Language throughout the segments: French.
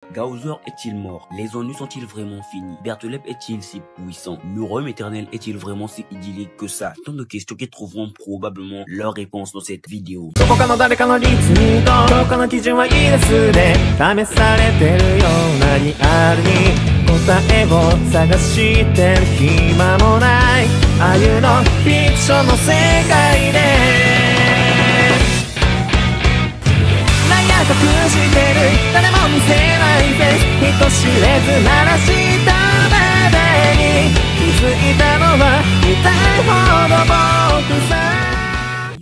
Gaozer est-il mort? Les ennuis sont-ils vraiment finis? Bertholep est-il si puissant? Le royaume éternel est-il vraiment si idyllique que ça? Tant de questions qui trouveront probablement leur réponse dans cette vidéo.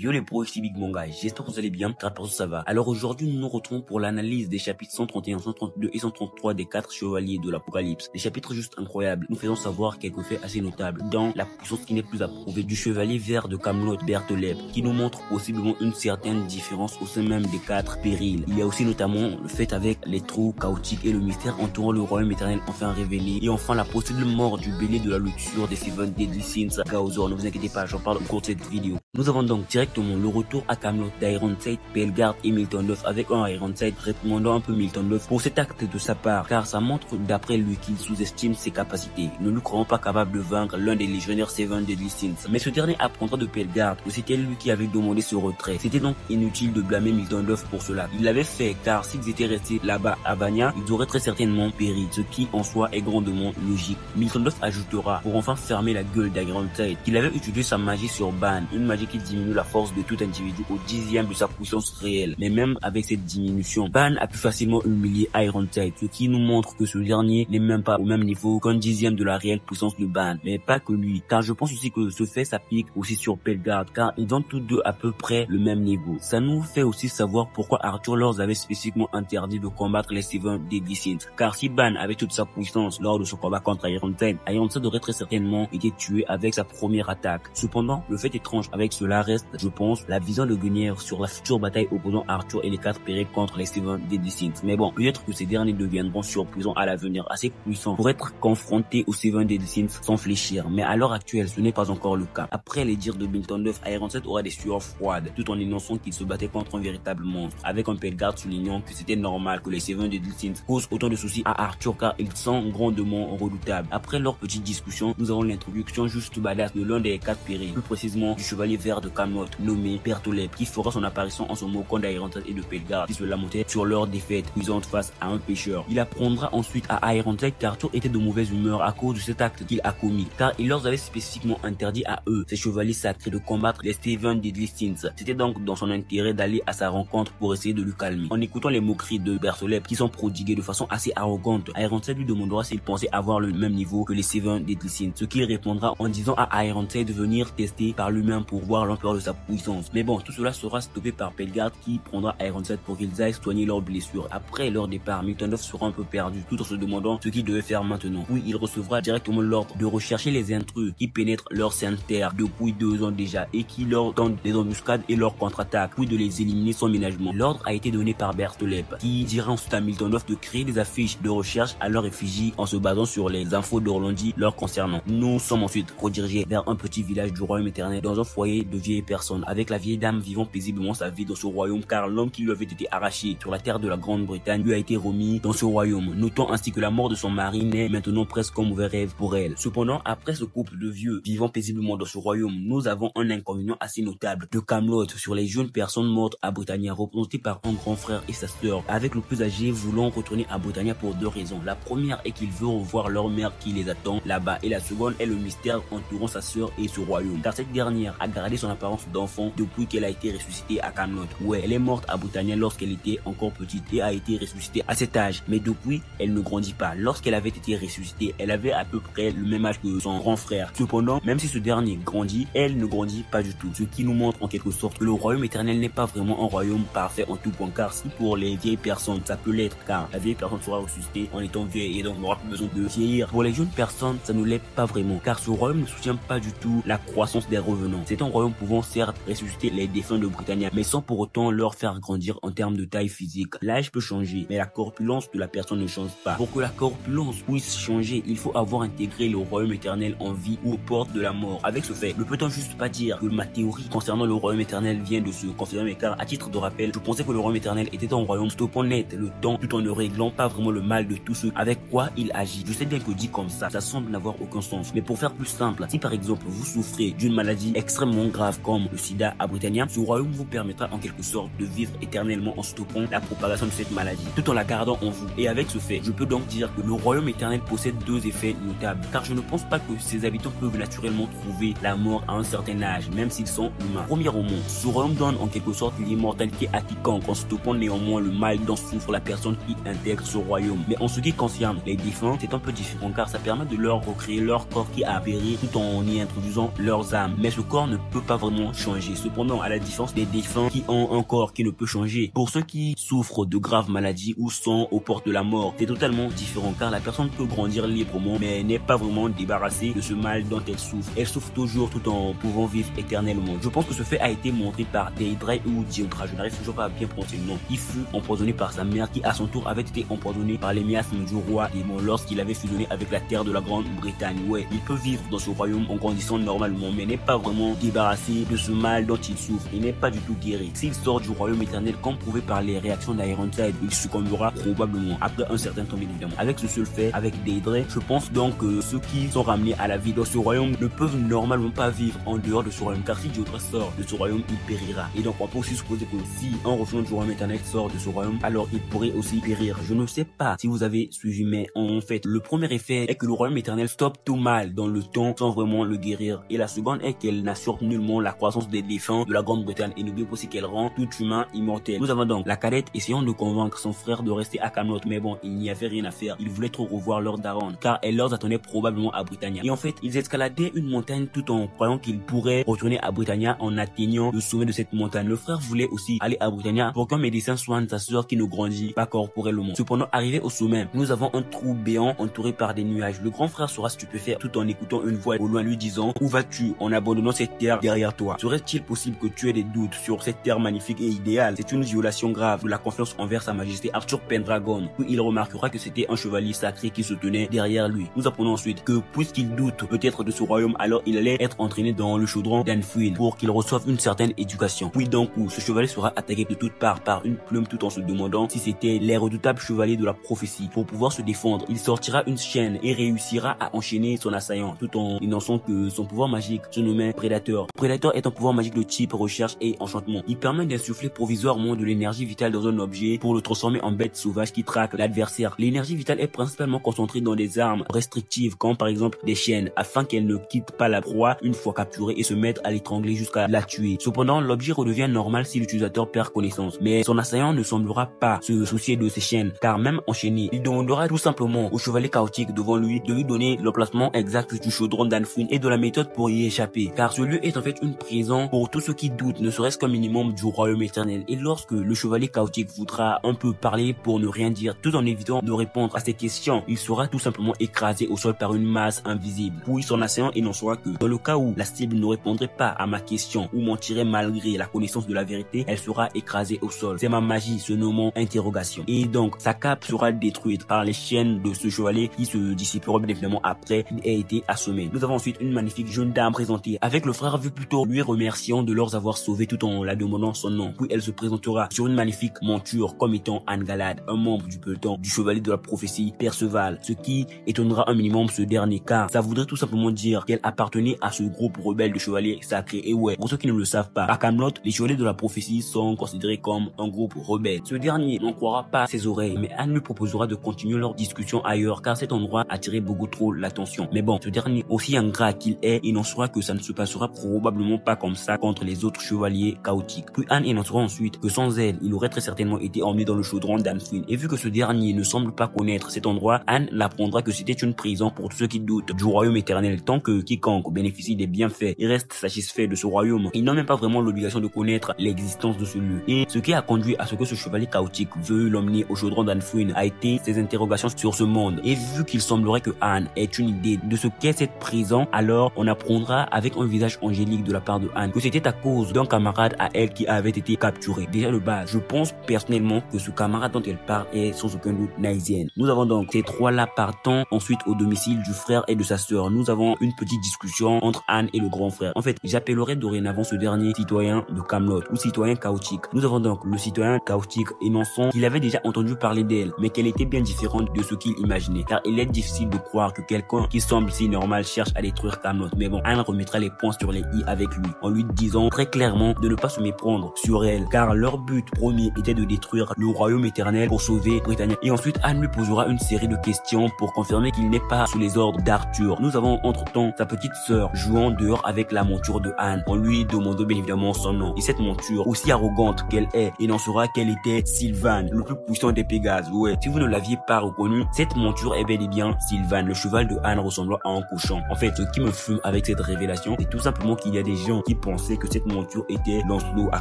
Yo les pros, ici Big Manga, j'espère que vous allez bien, très ça va. Alors aujourd'hui nous nous retrouvons pour l'analyse des chapitres 131, 132 et 133 des 4 chevaliers de l'Apocalypse. Des chapitres juste incroyables, nous faisons savoir quelques faits assez notables dans la puissance qui n'est plus approuvée du chevalier vert de Camelot, Bertholep, qui nous montre possiblement une certaine différence au sein même des 4 périls. Il y a aussi notamment le fait avec les trous chaotiques et le mystère entourant le royaume éternel enfin révélé, et enfin la possible mort du bélier de la luxure des Seven Deadly Sins, Gaozer. Ne vous inquiétez pas, j'en parle au cours de cette vidéo. Nous avons donc directement le retour à Camelot d'Ironside, Pelgard et Milton Luff, avec un Ironside réprimandant un peu Milton Luff pour cet acte de sa part, car ça montre d'après lui qu'il sous-estime ses capacités, ne lui croyant pas capable de vaincre l'un des légionnaires Seven Deadly Sins. Mais ce dernier apprendra de Pelgard que c'était lui qui avait demandé ce retrait. C'était donc inutile de blâmer Milton Luff pour cela. Il l'avait fait car s'ils étaient restés là-bas à Vania, ils auraient très certainement péri, ce qui en soi est grandement logique. Milton Luff ajoutera, pour enfin fermer la gueule d'Ironside, qu'il avait utilisé sa magie sur Ban, une magie qui diminue la force de tout individu au 10e de sa puissance réelle. Mais même avec cette diminution, Ban a pu facilement humilier Ironside, ce qui nous montre que ce dernier n'est même pas au même niveau qu'un 10e de la réelle puissance de Ban. Mais pas que lui, car je pense aussi que ce fait s'applique aussi sur Pelgard, car ils ont tous deux à peu près le même niveau. Ça nous fait aussi savoir pourquoi Arthur leur avait spécifiquement interdit de combattre les Seven Deadly Sins, car si Ban avait toute sa puissance lors de son combat contre Ironside, Ironside aurait très certainement été tué avec sa première attaque. Cependant, le fait étrange avec cela reste, je pense, la vision de Guenièvre sur la future bataille opposant Arthur et les 4 périls contre les Seven Deadly Sins. Mais bon, peut-être que ces derniers deviendront surpuissants à l'avenir, assez puissants pour être confrontés aux Seven Deadly Sins sans fléchir. Mais à l'heure actuelle, ce n'est pas encore le cas. Après les dires de Milton Luff, Ironside aura des sueurs froides, tout en énonçant qu'il se battait contre un véritable monstre, avec un Pelgard soulignant que c'était normal que les Seven Deadly Sins causent autant de soucis à Arthur car ils sont grandement redoutables. Après leur petite discussion, nous avons l'introduction juste badass de l'un des 4 périls, plus précisément du chevalier vert de Camelot, nommé Bertholep, qui fera son apparition en se moquant d'Ironside et de Pelgard, qui se lamentaient sur leur défaite cuisante face à un pêcheur. Il apprendra ensuite à Ironside qu'Arthur était de mauvaise humeur à cause de cet acte qu'il a commis, car il leur avait spécifiquement interdit à eux, ces chevaliers sacrés, de combattre les Seven Deadly Sins. C'était donc dans son intérêt d'aller à sa rencontre pour essayer de le calmer. En écoutant les moqueries de Bertholep qui sont prodiguées de façon assez arrogante, Ironside lui demandera s'il pensait avoir le même niveau que les Seven Deadly Sins, ce qu'il répondra en disant à Ironside de venir tester par lui-même pour voir l'ampleur de sa puissance. Mais bon, tout cela sera stoppé par Pelgard qui prendra Ironside pour qu'ils aillent soigner leurs blessures. Après leur départ, Milton Luff sera un peu perdu, tout en se demandant ce qu'il devait faire maintenant. Puis il recevra directement l'ordre de rechercher les intrus qui pénètrent leur sainte terre depuis 2 ans déjà et qui leur tendent des embuscades et leur contre-attaque, puis de les éliminer sans ménagement. L'ordre a été donné par Bertholep, qui dira ensuite à Milton Luff de créer des affiches de recherche à leur effigie en se basant sur les infos d'Orlandi leur concernant. Nous sommes ensuite redirigés vers un petit village du royaume éternel, dans un foyer de vieilles personnes, avec la vieille dame vivant paisiblement sa vie dans ce royaume, car l'homme qui lui avait été arraché sur la terre de la Grande-Bretagne lui a été remis dans ce royaume. Notons ainsi que la mort de son mari n'est maintenant presque un mauvais rêve pour elle. Cependant, après ce couple de vieux vivant paisiblement dans ce royaume, nous avons un inconvénient assez notable de Camelot sur les jeunes personnes mortes à Britannia, représentées par un grand frère et sa sœur, avec le plus âgé voulant retourner à Britannia pour 2 raisons. La première est qu'il veut revoir leur mère qui les attend là-bas, et la seconde est le mystère entourant sa sœur et ce royaume, car cette dernière a gardé son apparence d'enfant depuis qu'elle a été ressuscitée à Camelot. Ouais, elle est morte à Britannia lorsqu'elle était encore petite et a été ressuscitée à cet âge, mais depuis, elle ne grandit pas. Lorsqu'elle avait été ressuscitée, elle avait à peu près le même âge que son grand frère. Cependant, même si ce dernier grandit, elle ne grandit pas du tout, ce qui nous montre en quelque sorte que le royaume éternel n'est pas vraiment un royaume parfait en tout point, car si pour les vieilles personnes ça peut l'être, car la vieille personne sera ressuscitée en étant vieille et donc n'aura plus besoin de vieillir, pour les jeunes personnes ça ne l'est pas vraiment, car ce royaume ne soutient pas du tout la croissance des revenants. C'est un royaume pouvant certes ressusciter les défunts de Britannia, mais sans pour autant leur faire grandir en termes de taille physique. L'âge peut changer, mais la corpulence de la personne ne change pas. Pour que la corpulence puisse changer, il faut avoir intégré le royaume éternel en vie ou aux portes de la mort. Avec ce fait, ne peut-on juste pas dire que ma théorie concernant le royaume éternel vient de se confirmer, car à titre de rappel, je pensais que le royaume éternel était un royaume stoppant net le temps tout en ne réglant pas vraiment le mal de tous ceux avec quoi il agit. Je sais bien que dit comme ça semble n'avoir aucun sens, mais pour faire plus simple, si par exemple vous souffrez d'une maladie extrêmement grave comme le sida à Britannia, ce royaume vous permettra en quelque sorte de vivre éternellement en stoppant la propagation de cette maladie, tout en la gardant en vous. Et avec ce fait, je peux donc dire que le royaume éternel possède deux effets notables, car je ne pense pas que ses habitants peuvent naturellement trouver la mort à un certain âge, même s'ils sont humains. Premièrement, ce royaume donne en quelque sorte l'immortalité à quiconque en stoppant néanmoins le mal dont souffre la personne qui intègre ce royaume. Mais en ce qui concerne les défunts, c'est un peu différent, car ça permet de leur recréer leur corps qui a péri tout en y introduisant leurs âmes. Mais ce corps ne peut pas vraiment changer. Cependant, à la différence des défunts qui ont un corps qui ne peut changer, pour ceux qui souffrent de graves maladies ou sont aux portes de la mort, c'est totalement différent, car la personne peut grandir librement mais n'est pas vraiment débarrassée de ce mal dont elle souffre. Elle souffre toujours tout en pouvant vivre éternellement. Je pense que ce fait a été montré par Deirdre ou Deirdre, je n'arrive toujours pas à bien prononcer le nom, qui fut empoisonné par sa mère, qui à son tour avait été empoisonné par les miasmes du roi démon lorsqu'il avait fusionné avec la terre de la Grande-Bretagne. Ouais, il peut vivre dans ce royaume en grandissant normalement, mais n'est pas vraiment débarrassé de ce mal dont il souffre. Il n'est pas du tout guéri. S'il sort du royaume éternel, comme prouvé par les réactions d'Ironside, il succombera probablement après un certain temps, évidemment. Avec ce seul fait, avec Deirdre, je pense donc que ceux qui sont ramenés à la vie dans ce royaume ne peuvent normalement pas vivre en dehors de ce royaume, car si Deirdre sort de ce royaume, il périra. Et donc on peut aussi supposer que si un rejeton du royaume éternel sort de ce royaume, alors il pourrait aussi périr. Je ne sais pas si vous avez suivi, mais en fait, le premier effet est que le royaume éternel stoppe tout mal dans le temps sans vraiment le guérir. Et la seconde est qu'elle n'assure nullement la croissance des défunts de la Grande-Bretagne. Et n'oubliez pas aussi qu'elle rend tout humain immortel. Nous avons donc la cadette essayant de convaincre son frère de rester à Camelot, mais bon, il n'y avait rien à faire. Ils voulaient trop revoir leur daronne, car elle leur attendait probablement à Britannia. Et en fait, ils escaladaient une montagne tout en croyant qu'ils pourraient retourner à Britannia en atteignant le sommet de cette montagne. Le frère voulait aussi aller à Britannia pour qu'un médecin soigne sa sœur qui ne grandit pas corporellement. Cependant, arrivé au sommet, nous avons un trou béant entouré par des nuages. Le grand frère sera stupéfait tout en écoutant une voix au loin lui disant: où vas-tu en abandonnant cette terre derrière toi? Serait-il possible que tu aies des doutes sur cette terre magnifique et idéale? C'est une violation grave de la confiance envers sa majesté Arthur Pendragon. Puis il remarquera que c'était un chevalier sacré qui se tenait derrière lui. Nous apprenons ensuite que puisqu'il doute peut-être de ce royaume, alors il allait être entraîné dans le chaudron d'Anfield pour qu'il reçoive une certaine éducation. Puis d'un coup, ce chevalier sera attaqué de toutes parts par une plume tout en se demandant si c'était les redoutables chevaliers de la prophétie. Pour pouvoir se défendre, il sortira une chaîne et réussira à enchaîner son assaillant tout en énonçant que son pouvoir magique se nommait Prédateur. Prédateur est un pouvoir magique de type recherche et enchantement. Il permet d'insuffler provisoirement de l'énergie vitale dans un objet pour le transformer en bête sauvage qui traque l'adversaire. L'énergie vitale est principalement concentrée dans des armes restrictives comme par exemple des chaînes afin qu'elle ne quitte pas la proie une fois capturée et se mette à l'étrangler jusqu'à la tuer. Cependant, l'objet redevient normal si l'utilisateur perd connaissance, mais son assaillant ne semblera pas se soucier de ses chaînes, car même enchaîné, il demandera tout simplement au chevalier chaotique devant lui de lui donner l'emplacement exact du chaudron d'Anfield et de la méthode pour y échapper, car ce lieu est en fait une prison pour tous ceux qui doutent, ne serait-ce qu'un minimum du royaume éternel. Et lorsque le chevalier chaotique voudra un peu parler pour ne rien dire, tout en évitant de répondre à ses questions, il sera tout simplement écrasé au sol par une masse invisible. Puis son assaillant énoncera que dans le cas où la cible ne répondrait pas à ma question ou mentirait malgré la connaissance de la vérité, elle sera écrasée au sol. C'est ma magie se nommant interrogation. Et donc sa cape sera détruite par les chaînes de ce chevalier qui se dissiperont bien évidemment après qu'il ait été assommé. Nous avons ensuite une magnifique jeune dame présentée avec le frère vu plutôt lui remerciant de leur avoir sauvé tout en la demandant son nom. Puis elle se présentera sur une magnifique monture comme étant Anne Galad, un membre du peloton du chevalier de la prophétie Perceval, ce qui étonnera un minimum ce dernier car ça voudrait tout simplement dire qu'elle appartenait à ce groupe rebelle de chevaliers sacrés. Et ouais, pour ceux qui ne le savent pas, à Camelot, les chevaliers de la prophétie sont considérés comme un groupe rebelle. Ce dernier n'en croira pas ses oreilles, mais Anne lui proposera de continuer leur discussion ailleurs car cet endroit attirait beaucoup trop l'attention. Mais bon, ce dernier, aussi ingrat qu'il est, énoncera que ça ne se passera probablement pas comme ça contre les autres chevaliers chaotiques. Puis Anne énoncera ensuite que sans elle, il aurait très certainement été emmené dans le chaudron d'Anfield. Et vu que ce dernier ne semble pas connaître cet endroit, Anne l'apprendra que c'était une prison pour tous ceux qui doutent du royaume éternel. Tant que quiconque bénéficie des bienfaits et reste satisfait de ce royaume, ils n'ont même pas vraiment l'obligation de connaître l'existence de ce lieu. Et ce qui a conduit à ce que ce chevalier chaotique veut l'emmener au chaudron d'Anfield a été ses interrogations sur ce monde. Et vu qu'il semblerait que Anne ait une idée de ce qu'est cette prison, alors on apprendra avec un visage angélique de la part de Anne que c'était à cause d'un camarade à elle qui avait été capturé. Déjà de base, je pense personnellement que ce camarade dont elle parle est sans aucun doute Naisien. Nous avons donc ces trois-là partant ensuite au domicile du frère et de sa sœur. Nous avons une petite discussion entre Anne et le grand frère. En fait, j'appellerai dorénavant ce dernier citoyen de Camelot ou citoyen chaotique. Nous avons donc le citoyen chaotique énonçant qu'il avait déjà entendu parler d'elle, mais qu'elle était bien différente de ce qu'il imaginait. Car il est difficile de croire que quelqu'un qui semble si normal cherche à détruire Camelot. Mais bon, Anne remettra les points sur les i avec lui, en lui disant très clairement de ne pas se méprendre sur elle, car leur but premier était de détruire le royaume éternel pour sauver Britannia. Et ensuite, Anne lui posera une série de questions pour confirmer qu'il n'est pas sous les ordres d'Arthur. Nous avons entre-temps sa petite sœur jouant dehors avec la monture de Anne, en lui demandant bien évidemment son nom. Et cette monture, aussi arrogante qu'elle est, énoncera qu'elle était Sylvan, le plus puissant des Pégases. Ouais, si vous ne l'aviez pas reconnu, cette monture est bel et bien Sylvan, le cheval de Anne ressemblant à un cochon. En fait, ce qui me fume avec cette révélation, c'est tout simplement qu'il y a des gens qui pensaient que cette monture était Lancelot à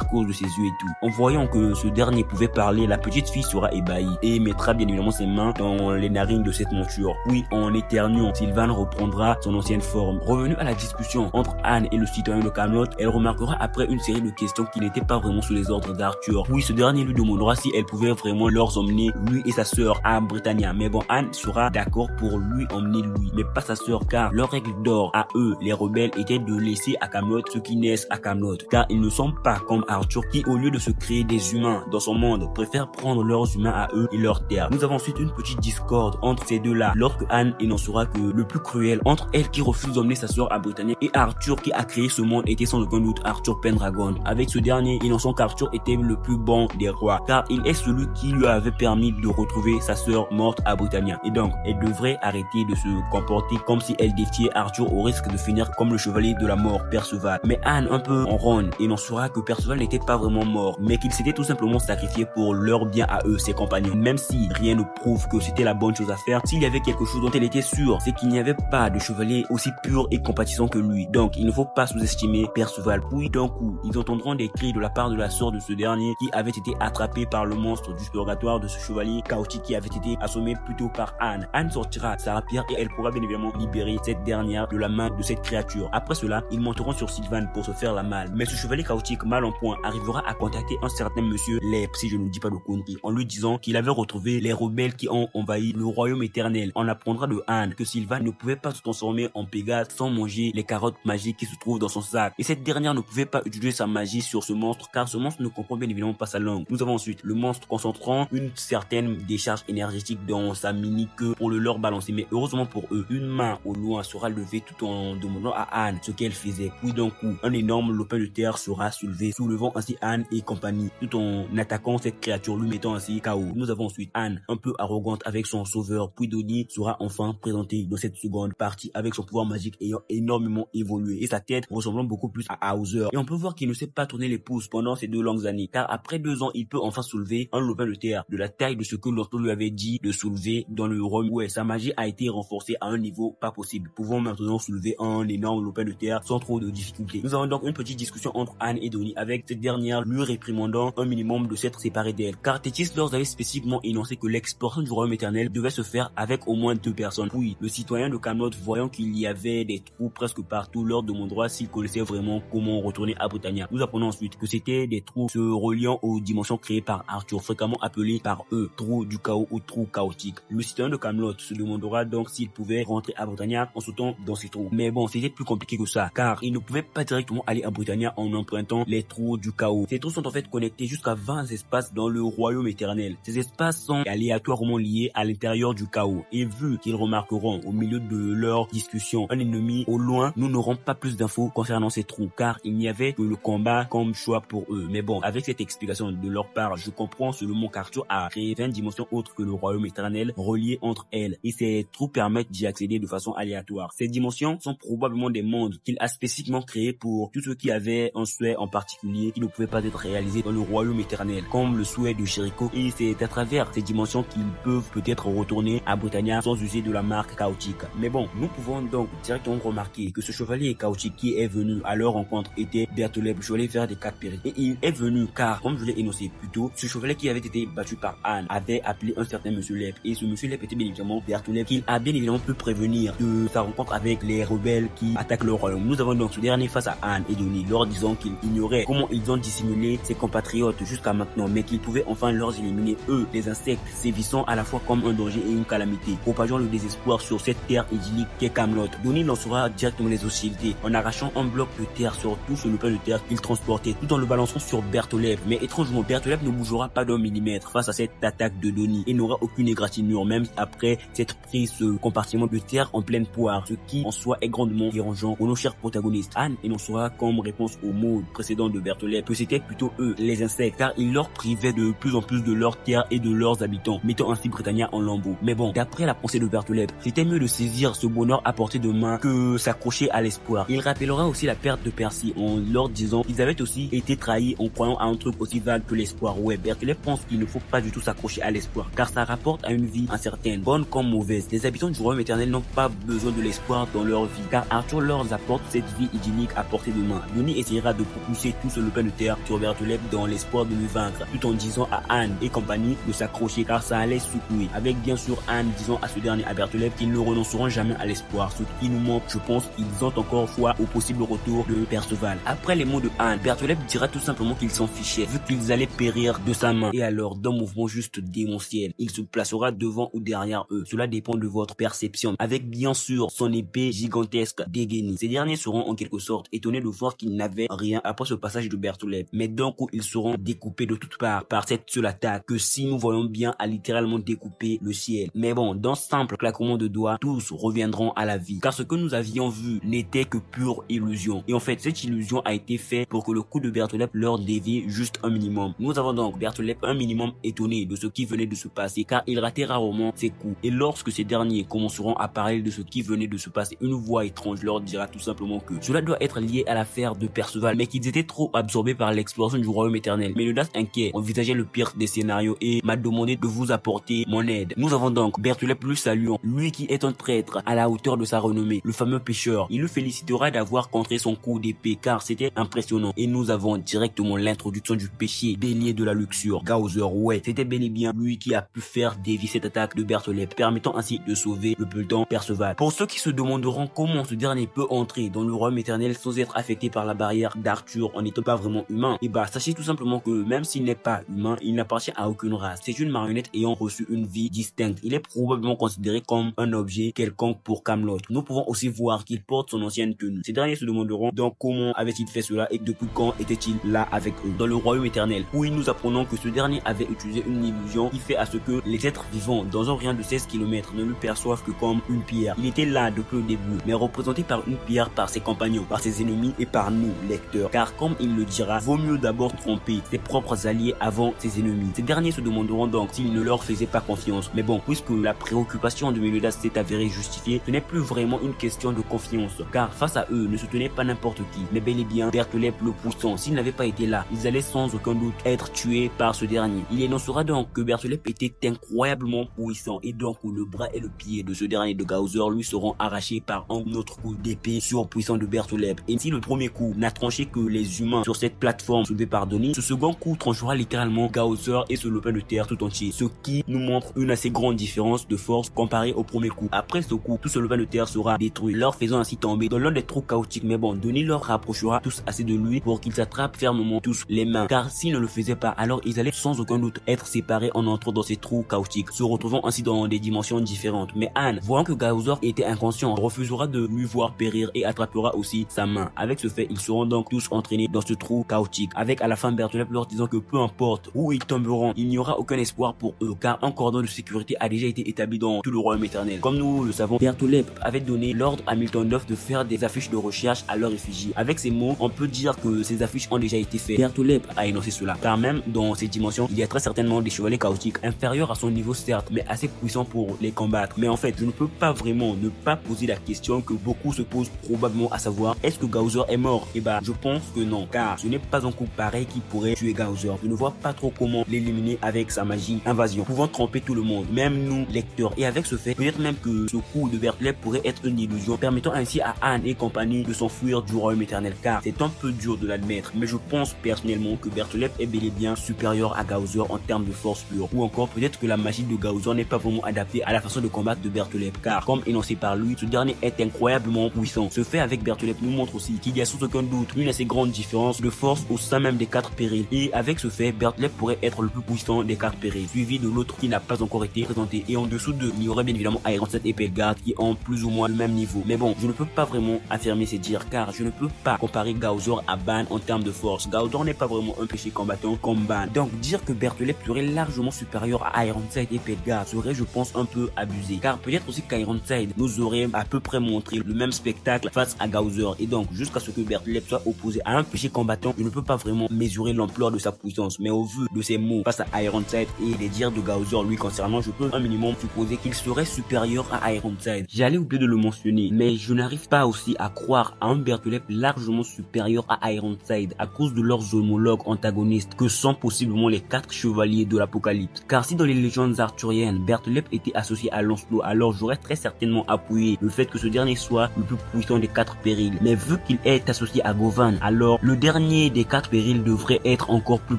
cause de ses yeux et tout. En voyant que ce dernier pouvait parler, la petite fille sera ébahie et mettra bien évidemment ses mains dans les narines de cette monture. Puis, en éternuant, Sylvan reprendra son ancienne forme. Revenu à la discussion entre Anne et le citoyen de Camelot, elle remarquera après une série de questions qu'il n'était pas vraiment sous les ordres d'Arthur. Puis, ce dernier lui demandera si elle pouvait vraiment leur emmener, lui et sa sœur, à Britannia. Mais bon, Anne sera d'accord pour lui emmener lui, mais pas sa sœur, car leur règle d'or à eux, les rebelles, était de laisser à Camelot ceux qui naissent à Camelot. Car ils ne sont pas comme Arthur qui, au lieu de se créer des humains dans son monde, préfère prendre leurs humains à eux et leur terre. Nous avons ensuite une petite discorde entre ces deux-là, lorsque Anne énoncera que le plus cruel entre elle qui refuse d'emmener sa sœur à Britannia et Arthur qui a créé ce monde était sans aucun doute Arthur Pendragon. Avec ce dernier, énonçant qu'Arthur était le plus bon des rois, car il est celui qui lui avait permis de retrouver sa sœur morte à Britannia. Et donc, elle devrait arrêter de se comporter comme si elle défiait Arthur au risque de finir comme le chevalier de la mort, Perceval. Mais Anne, un peu en ronde, énoncera que Perceval n'était pas vraiment mort, mais qu'il s'était tout simplement sacrifié pour leur bien à eux, ses compagnons. Même si rien ne prouve que c'était la bonne chose à faire, s'il y avait quelque chose dont elle était sûre, c'est qu'il n'y avait pas de chevalier aussi pur et compatissant que lui. Donc, il ne faut pas sous-estimer Perceval. Puis d'un coup, ils entendront des cris de la part de la sœur de ce dernier qui avait été attrapé par le monstre du purgatoire de ce chevalier chaotique qui avait été assommé plutôt par Anne. Anne sortira sa rapière et elle pourra bien évidemment libérer cette dernière de la main de cette créature. Après cela, ils monteront sur Sylvan pour se faire la malle. Mais ce chevalier chaotique mal en point arrivera à contacter un certain monsieur Lep, si je ne dis pas de conneries, en lui disant qu'il avait retrouvé les rebelles qui ont envahi le royaume éternel. On apprendra de Anne que Sylvan ne pouvait pas se transformer en Pégase sans manger les carottes magiques qui se trouvent dans son sac. Et cette dernière ne pouvait pas utiliser sa magie sur ce monstre car ce monstre ne comprend bien évidemment pas sa langue. Nous avons ensuite le monstre concentrant une certaine décharge énergétique dans sa mini-queue pour le leur balancer. Mais heureusement pour eux, une main au loin sera levée tout en demandant à Anne ce qu'elle faisait. Puis d'un coup, un énorme lopin de terre sera soulevé, soulevant ainsi Anne et compagnie, tout en attaquant cette créature, lui mettant ainsi KO. Nous avons ensuite Anne, un peu arrogante avec son sauveur, puis Donnie sera enfin présenté dans cette seconde partie avec son pouvoir magique ayant énormément évolué et sa tête ressemblant beaucoup plus à Hauser. Et on peut voir qu'il ne sait pas tourner les pouces pendant ces 2 longues années, car après 2 ans, il peut enfin soulever un lopin de terre de la taille de ce que Lancelot lui avait dit de soulever dans le royaume. Ouais, sa magie a été renforcée à un niveau pas possible, pouvant maintenant soulever un énorme lopin de terre sans trop de difficultés. Nous avons donc une petite discussion entre Anne et Donnie, avec cette dernière lui réprimandant un minimum de s'être séparé d'elle, car Tétis leur avait spécifiquement énoncé que l'exploration du royaume éternel devait se faire avec au moins 2 personnes. Puis, le citoyen de Camelot, voyant qu'il y avait des trous presque partout, leur demandera s'ils connaissaient vraiment comment retourner à Britannia. Nous apprenons ensuite que c'était des trous se reliant aux dimensions créées par Arthur, fréquemment appelés par eux trous du chaos ou trous chaotiques. Le citoyen de Camelot se demandera donc s'il pouvait rentrer à Britannia en sautant dans ces trous. Mais bon, c'était plus compliqué que ça, car il ne pouvait pas directement aller à Britannia en empruntant les trous du chaos. Ces trous sont en fait connectés jusqu'à 20 espaces dans le royaume éternel. Ces espaces sont aléatoirement liés à l'intérieur du chaos. Et vu qu'ils remarqueront au milieu de leur discussion un ennemi au loin, nous n'aurons pas plus d'infos concernant ces trous, car il n'y avait que le combat comme choix pour eux. Mais bon, avec cette explication de leur part, je comprends seulement qu'Arthur a créé 20 dimensions autres que le royaume éternel reliées entre elles, et ces trous permettent d'y accéder de façon aléatoire. Ces dimensions sont probablement des mondes qu'il a spécifiquement créés pour tous ceux qui avaient un souhait en particulier qui ne pouvait pas être réalisé dans le royaume éternel, comme le souhait de Jericho, et c'est à travers ces dimensions qu'ils peuvent peut-être retourner à Britannia sans user de la marque chaotique. Mais bon, nous pouvons donc directement remarquer que ce chevalier chaotique qui est venu à leur rencontre était Bertholeb, le chevalier vert des 4 périls. Et il est venu car, comme je l'ai énoncé plus tôt, ce chevalier qui avait été battu par Anne avait appelé un certain monsieur Lep, et ce monsieur Lep était bien évidemment Bertholeb, qu'il a bien évidemment pu prévenir de sa rencontre avec les rebelles qui attaquent le royaume. Nous avons donc ce dernier face à Anne et Donnie, leur disant qu'ils ignoraient comment ils ont dissimulé ses compatriotes jusqu'à maintenant, mais qu'ils pouvaient enfin leur éliminer, eux, les insectes sévissant à la fois comme un danger et une calamité, propageant le désespoir sur cette terre idyllique qu'est Camelot. Donnie lancera directement les hostilités en arrachant un bloc de terre sur tout ce lopin de terre qu'il transportait, tout en le balançant sur Bertholep. Mais étrangement, Bertholep ne bougera pas d'un millimètre face à cette attaque de Donnie et n'aura aucune égratignure, même après s'être pris ce compartiment de terre en pleine poire, ce qui en soi est grandement dérangeant pour nos chers protagonistes. Anne énoncera comme réponse au mot précédent de Bertholep que c'était plutôt eux, les insectes, car ils leur privaient de plus en plus de leur terre et de leurs habitants, mettant ainsi Britannia en lambeaux. Mais bon, d'après la pensée de Bertholep, c'était mieux de saisir ce bonheur à portée de main que s'accrocher à l'espoir. Il rappellera aussi la perte de Percy en leur disant qu'ils avaient aussi été trahis en croyant à un truc aussi vague que l'espoir. Ouais, Bertholep pense qu'il ne faut pas du tout s'accrocher à l'espoir, car ça rapporte à une vie incertaine, bonne comme mauvaise. Les habitants du royaume éternel n'ont pas besoin de l'espoir dans leur vie, car Arthur leur apporte cette vie idyllique à portée de main. Donnie essaiera de propulser tout ce lopin de terre sur Bertholep dans l'espoir de le vaincre, tout en disant à Anne et compagnie de s'accrocher, car ça allait secouer. Avec bien sûr Anne disant à ce dernier, à Bertholep, qu'ils ne renonceront jamais à l'espoir, ce qui nous montre, je pense, qu'ils ont encore foi au possible retour de Perceval. Après les mots de Anne, Bertholep dira tout simplement qu'il s'en fichait, vu qu'ils allaient périr de sa main. Et alors, d'un mouvement juste démentiel, il se placera devant ou derrière eux. Cela dépend de votre perception. Avec bien sûr son épée gigantesque dégainée. Ces derniers seront en quelque sorte étonnés de voir qu'ils n'avaient rien après ce passage de Bertholep. Mais d'un coup, ils seront découpés de toutes parts par cette seule attaque que, si nous voyons bien, a littéralement découpé le ciel. Mais bon, dans ce simple claquement de doigts, tous reviendront à la vie. Car ce que nous avions vu n'était que pure illusion. Et en fait, cette illusion a été faite pour que le coup de Bertholep leur dévie juste un minimum. Nous avons donc Bertholep un minimum étonné de ce qui venait de se passer, car il ratait rarement ses coups. Et lorsque ces derniers commenceront à parler de ce qui venait de se passer, une voix étrange leur dira tout simplement que cela doit être lié à l'affaire de Perceval, mais qu'ils étaient trop absorbés par l'explosion du royaume éternel. Méliodas, inquiet, envisageait le pire des scénarios et m'a demandé de vous apporter mon aide. Nous avons donc Bertholep le saluant, lui qui est un traître à la hauteur de sa renommée, le fameux pêcheur. Il le félicitera d'avoir contré son coup d'épée, car c'était impressionnant. Et nous avons directement l'introduction du péché délié de la luxure. Gaozer, ouais, c'était bel et bien lui qui a pu faire dévier cette attaque de Bertholep, permettant ainsi de sauver le peloton Perceval. Pour ceux qui se demanderont comment ce dernier peut entrer dans le royaume éternel sans être affecté par la barrière d'Arthur en n'étant pas vraiment humain, et bah sachez tout simplement que même s'il n'est pas humain, il n'appartient à aucune race. C'est une marionnette ayant reçu une vie distincte. Il est probablement considéré comme un objet quelconque pour Camelot. Nous pouvons aussi voir qu'il porte son ancienne tenue. Ces derniers se demanderont donc comment avait-il fait cela et depuis quand était-il là avec eux dans le royaume éternel. Oui, nous apprenons que ce dernier avait utilisé une illusion qui fait à ce que les êtres vivants dans un rayon de 16 km ne le perçoivent que comme une pierre. Il était là depuis le début, mais représenté par une pierre par ses compagnons, par ses ennemis et par nous, lecteurs. Car comme il le dira, vaut mieux d'abord tromper ses propres alliés avant ses ennemis. Ces derniers se demanderont donc s'il ne leur faisait pas confiance. Mais bon, puisque la préoccupation de Méliodas s'est avérée justifiée, ce n'est plus vraiment une question de confiance, car face à eux ne se tenait pas n'importe qui, mais bel et bien Bertholep le puissant. S'il n'avait pas été là, ils allaient sans aucun doute être tués par ce dernier. Il énoncera donc que Bertholep était incroyablement puissant et donc le bras et le pied de ce dernier de Gaozer lui seront arrachés par un autre coup d'épée surpuissant de Bertholep. Et si le premier coup n'a tranché que les humains sur cette plateforme soulevée par Donnie, ce second coup tranchera littéralement Gaozer et ce lopin de terre tout entier, ce qui nous montre une assez grande différence de force comparée au premier coup. Après ce coup, tout ce lopin de terre sera détruit, leur faisant ainsi tomber dans l'un des trous chaotiques. Mais bon, Donnie leur rapprochera tous assez de lui pour qu'ils s'attrapent fermement tous les mains, car s'ils ne le faisaient pas, alors ils allaient sans aucun doute être séparés en entrant dans ces trous chaotiques, se retrouvant ainsi dans des dimensions différentes. Mais Anne, voyant que Gaozer était inconscient, refusera de lui voir périr et attrapera aussi sa main. Avec ce fait, ils seront donc tous entraînés dans ce trou chaotique, avec à la fin Bertholep leur disant que peu importe où ils tomberont, il n'y aura aucun espoir pour eux, car un cordon de sécurité a déjà été établi dans tout le royaume éternel. Comme nous le savons, Bertholep avait donné l'ordre à Milton de faire des affiches de recherche à leur effigie. Avec ces mots, on peut dire que ces affiches ont déjà été faites. Bertholep a énoncé cela, car même dans ces dimensions, il y a très certainement des chevaliers chaotiques inférieurs à son niveau certes, mais assez puissants pour les combattre. Mais en fait, je ne peux pas vraiment ne pas poser la question que beaucoup se posent probablement, à savoir, est-ce que Gaozer est mort? Et bah, je pense que non, car ce n'est pas un coup pareil qui pourrait tuer Gaozer. Je ne vois pas trop comment l'éliminer avec sa magie invasion, pouvant tromper tout le monde, même nous, lecteurs. Et avec ce fait, peut-être même que ce coup de Bertholep pourrait être une illusion, permettant ainsi à Anne et compagnie de s'enfuir du royaume éternel, car c'est un peu dur de l'admettre, mais je pense personnellement que Bertholep est bel et bien supérieur à Gaozer en termes de force pure, ou encore peut-être que la magie de Gaozer n'est pas vraiment adaptée à la façon de combattre de Bertholep, car comme énoncé par lui, ce dernier est incroyablement puissant. Ce fait avec Bertholep nous montre aussi dit qu'il y a sans aucun doute une assez grande différence de force au sein même des 4 périls. Et avec ce fait, Berthollet pourrait être le plus puissant des 4 périls, suivi de l'autre qui n'a pas encore été présenté. Et en dessous d'eux, il y aurait bien évidemment Iron 7 et Pelgard qui ont plus ou moins le même niveau. Mais bon, je ne peux pas vraiment affirmer ces dires car je ne peux pas comparer Gauzer à Ban en termes de force. Gauzer n'est pas vraiment un péché combattant comme Ban. Donc dire que Berthollet serait largement supérieur à Ironside et Pelgard serait, je pense, un peu abusé. Car peut-être aussi qu'Ironside nous aurait à peu près montré le même spectacle face à Gauzer. Et donc jusqu'à ce que Berthollet soit opposé à un péché combattant, je ne peux pas vraiment mesurer l'ampleur de sa puissance. Mais au vu de ses mots face à Ironside et des dires de Gauzer lui concernant, je peux un minimum supposer qu'il serait supérieur à Ironside. J'allais oublier de le mentionner, mais je n'arrive pas aussi à croire à un Berthollet largement supérieur à Ironside à cause de leurs homologues antagonistes que sont possiblement les 4 chevaliers de l'Apocalypse. Car si dans les légendes arthuriennes, Berthollet était associé à Lancelot, alors j'aurais très certainement appuyé le fait que ce dernier soit le plus puissant des 4 périls. Mais vu qu'il est associé à Govan, alors le dernier des 4 périls devrait être encore plus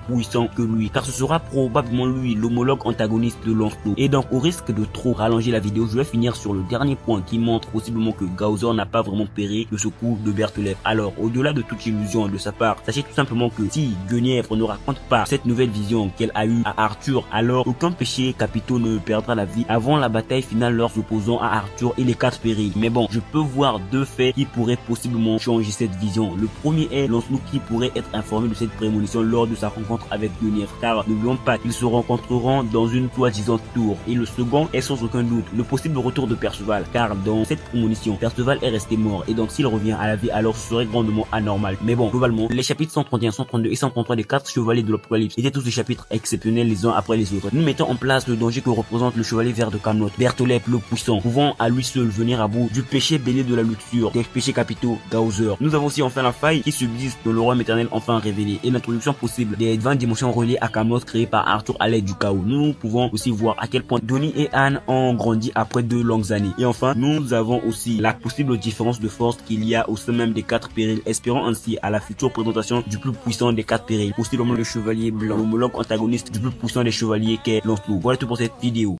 puissant que lui, car ce sera probablement lui l'homologue antagoniste de Lancelot. Et donc au risque de trop rallonger la vidéo, je vais finir sur le dernier point qui montre possiblement que Gauzer n'a pas vraiment péri de ce coup de Berthollet. Alors au-delà de toute illusion de sa part, sachez tout simplement que si Guenièvre ne raconte pas cette nouvelle vision qu'elle a eue à Arthur, alors aucun péché capitaux ne perdra la vie avant la bataille finale leurs opposants à Arthur et les 4 périls. Mais bon, je peux voir 2 faits qui pourraient possiblement changer cette vision. Le premier est Lancelot qui pourrait être informé de cette prémonition lors de sa rencontre avec Guenièvre, car n'oublions pas qu'ils se rencontreront dans une soi-disant tour. Et le second est sans aucun doute le possible retour de Perceval, car dans cette prémonition, Perceval est resté mort, et donc s'il revient à la vie, alors ce serait grandement anormal. Mais bon, globalement, les chapitres 131, 132 et 133 des 4 chevaliers de l'Apocalypse étaient tous des chapitres exceptionnels les uns après les autres. Nous mettons en place le danger que représente le chevalier vert de Camelot, Berthollet le puissant, pouvant à lui seul venir à bout du péché bélier de la luxure, des péchés capitaux, Gauzer. Nous avons aussi enfin la faille qui subsiste de l'aurore éternel enfin révélée, et l'introduction possible des 20 dimensions reliées à Camelot créées par Arthur à l'aide du chaos. Nous pouvons aussi voir à quel point Donnie et Anne ont grandi après 2 longues années. Et enfin, nous avons aussi la possible différence de force qu'il y a au sein même des 4 périls, espérant ainsi à la future présentation du plus puissant des 4 périls, possiblement le chevalier blanc, l'homologue antagoniste du plus puissant des chevaliers qu'est Lancelot. Voilà tout pour cette vidéo.